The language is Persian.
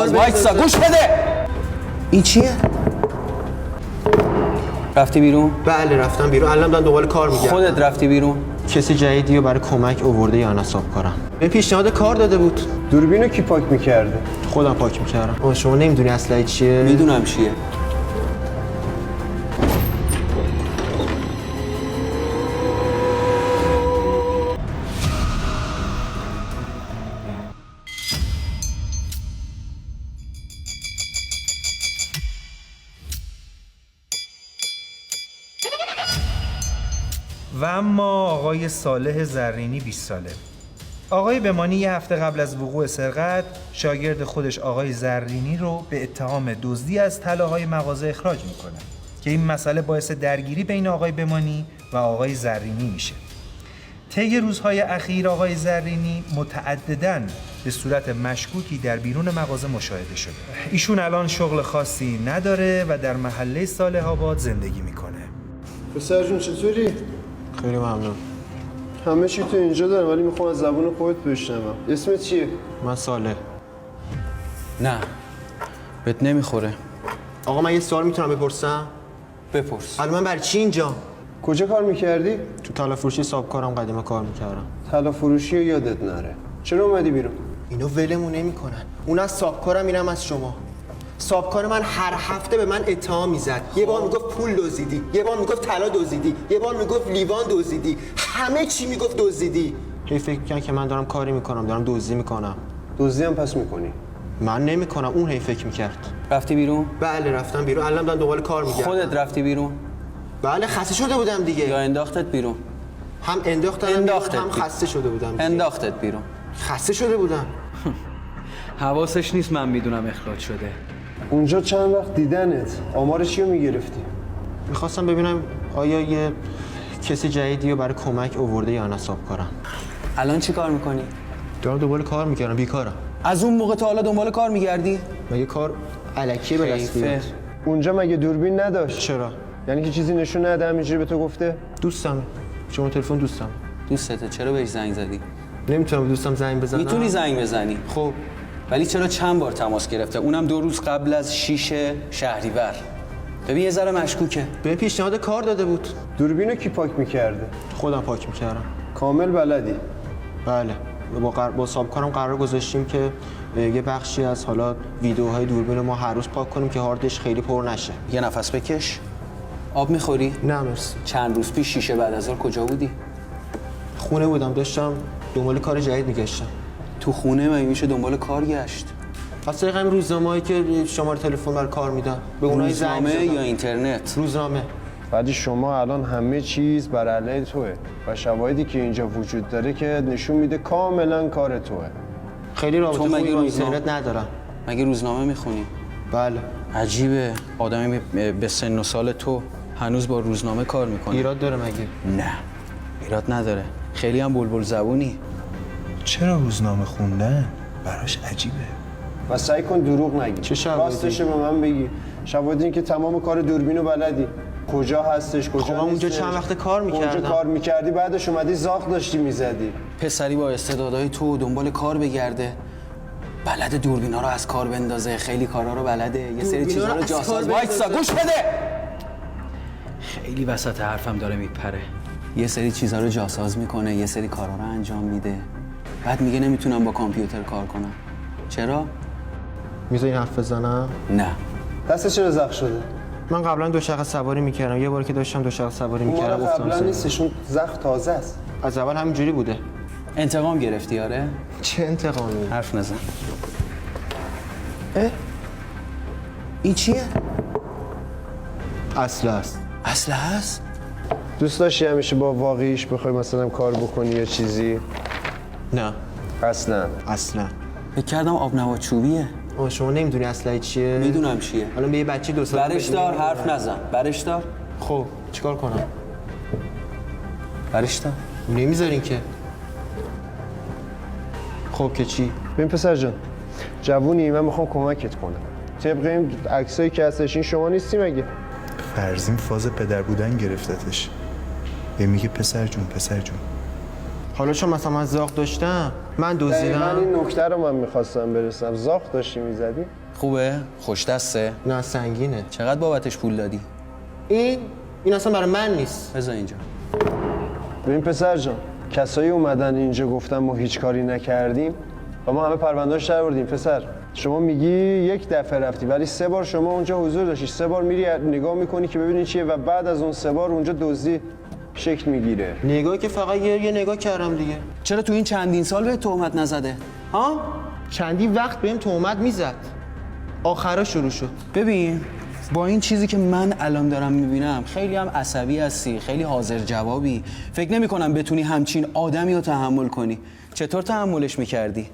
جاساز وایسا گوش بده. این چیه؟ رفتی بیرون؟ بله رفتم بیرون، الان دارم دنبال کار میگردم. خودت رفتی بیرون؟ کسی جدیدی رو برای کمک آورده یا نه صاحبکارم؟ به پیشنهاد کار داده بود. دوربینو کی پاک میکرده؟ خودم پاک میکردم. شما نمیدونی اسلحه چیه؟ میدونم چیه. و اما آقای صالح زرینی 20 ساله. آقای بمانی یه هفته قبل از وقوع سرقت شاگرد خودش آقای زرینی رو به اتهام دزدی از طلاهای مغازه اخراج میکنه که این مسئله باعث درگیری بین آقای بمانی و آقای زرینی میشه. طی روزهای اخیر آقای زرینی متعدداً به صورت مشکوکی در بیرون مغازه مشاهده شده. ایشون الان شغل خاصی نداره و در محله صالح آباد زندگی میکنه. پسر جون چطوری؟ خیلی ممنون. همه چی تو اینجا دارم ولی میخوام از زبون خودت بشنوم. اسمت چیه؟ من صالح. نه بهت نمیخوره. آقا من یه سوال میتونم بپرسم؟ بپرس. الان من برای چی اینجا؟ کجا کار میکردی؟ تو طلا فروشی صاحبکارم قدیما کار میکردم. طلا فروشی رو یادت نره. چرا اومدی بیرون؟ اینو ولمون نمیکنن. اون از صاحبکارم، اینم از شما. صاحبکار من هر هفته به من اتهام میزد. یه بار میگفت پول دزدیدی، یه بار میگفت طلا دزدیدی، یه بار میگفت لیوان دزدیدی، همه چی میگفت دزدیدی. هی فکر میکنن که من دارم کاری میکنم، دارم دزدی میکنم. دزدی هم پس میکنی؟ من نمیکنم، اون هی فکر میکرد. رفتی بیرون؟ بله رفتم بیرون، الان دارم دنبال کار میگردم. خودت رفتی بیرون؟ بله خسته شده بودم دیگه. یا انداختت بیرون؟ هم انداختم هم خسته شده بودم دیگه. انداختت بیرون. خسته شده بودم. حواسش نیست من میدونم اخراج شده. اونجا چند وقت دیدنت؟ آمار چی رو میگرفتی؟ میخواستم ببینم آیا یه کسی جدیدی رو برای کمک آورده یا نه صاحبکارم. الان چی کار میکنی؟ دارم دنبال کار میکردم، بیکارم. از اون موقع تا حالا دنبال کار میگردی؟ مگه کار الکی به دست بیاد؟ اونجا مگه دوربین نداشت؟ چرا؟ یعنی که چیزی نشون نده همینجوری به تو گفته؟ دوستمه. شما تلفن دوستم. دوستته چرا بهش زنگ زدی؟ نمیتونم دوستم زنگ بزنم. میتونی زنگ بزنی. خب ولی چرا چند بار تماس گرفته؟ اونم 2 روز قبل از 6 شهریور. ببین یه ذره مشکوکه. به پیشنهاد کار داده بود. دوربینو کی پاک میکرده؟ خودم پاک میکردم. کامل بلدی؟ بله. با صاحبکارم قرار گذاشتیم که یه بخشی از حالا ویدیوهای دوربین ما هر روز پاک کنیم که هاردش خیلی پر نشه. یه نفس بکش. آب میخوری؟ نه مرسی. چند روز پیش 6 بعد از ظهر کجا بودی؟ خونه بودم، داشتم دنبال کار جدید میگشتم. تو خونه مگه میشه دنبال کار گشت؟ از طریق همین روزنامه‌ای که شماره تلفن برای کار میدن. به اونایی زنگ روزنامه زدم. یا اینترنت؟ روزنامه. بعدی شما الان همه چیز بر علیه توه و شواهدی که اینجا وجود داره که نشون میده کاملا کار توه. خیلی رابطه تو مگه خوبی با روزنامه- اینترنت ندارم. مگه روزنامه میخونی؟ بله. عجیبه آدمی به سن و سال تو هنوز با روزنامه کار میکنه. ایراد داره مگه؟ نه ایراد نداره. خیلی هم بلبل زبونی. چرا روزنامه خوندن؟ براش عجیبه. و سعی کن دروغ نگی. چه شواهدی؟ راستش به من بگی. شواهدی این که تمام کار دوربینو بلدی. کجا هستش کجا خب من اونجا نیستش. چند وقت کار میکردم. اونجا کار میکردی بعدش اومدی زاغ داشتی میزدی. پسری با استعدادهای تو دنبال کار بگرده، بلد دوربینا رو از کار بندازه، خیلی کارا رو بلده، یه سری دوربینا چیزا رو رو از کار جاساز بندازه. وایسا گوش بده. خیلی وسط حرفم داره میپره. یه سری چیزا رو جاساز میکنه، یه سری کارا رو انجام میده، بعد میگه نمیتونم با کامپیوتر کار کنم. چرا؟ میذاری حرف بزنم؟ نه. دستش چرا زخم شده؟ من قبلا دوچرخه سواری میکردم. یه بار که داشتم دوچرخه سواری اون میکردم مال افتادم قبلا زمین. نیستش، اون زخم تازه است. از اول همینجوری بوده. انتقام گرفتی آره؟ چه انتقامی؟ حرف نزن. این چیه؟ اصل است. اصله هست؟ دوست داشتی همیشه با واقعیش بخوای مثلا کار بکنی یا چیزی؟ نه اصلا. اصلا. فکر کردم آب نبات چوبیه. شما نمیدونی اصلا چیه؟ میدونم چیه. الان به یه بچه 2 ساله برش دار، حرف نزن. برش دار. خب چیکار کنم؟ برش دار. نمیذارین که. خب که چی؟ ببین پسر جان، جوونی، من میخوام کمکت کنم. طبق این عکسایی که هستش این شما نیستی مگه؟ فرزین فاز پدر بودن گرفتتش. به میگه پسر جون پسر جون. حالا چون مثلا من زاغ داشتم من دقیقاً دزدیدم. این نکته رو من میخواستم برسم. زاغ داشتی میزدی؟ خوبه؟ خوش دسته؟ نه سنگینه. چقدر بابتش پول دادی؟ این اصلا برای من نیست. بذار اینجا. ببین پسر جان، کسایی اومدن اینجا گفتن ما هیچ کاری نکردیم و ما همه پروندهاش در آوردیم. پسر شما میگی یک دفعه رفتی ولی 3 بار شما اونجا حضور داشتی، 3 بار میری نگاه میکنی که ببینی چیه و بعد از اون 3 بار اونجا دزدی شکل میگیره. نگاهی که فقط یه نگاه کردم دیگه. چرا تو این چندین سال به تهمت نزده؟ ها؟ چندی وقت بهم تهمت میزد. آخرا شروع شد. ببین با این چیزی که من الان دارم میبینم خیلی هم عصبی هستی، خیلی حاضر جوابی. فکر نمی کنم بتونی همچین آدمی رو تحمل کنی. چطور تحملش میکردی؟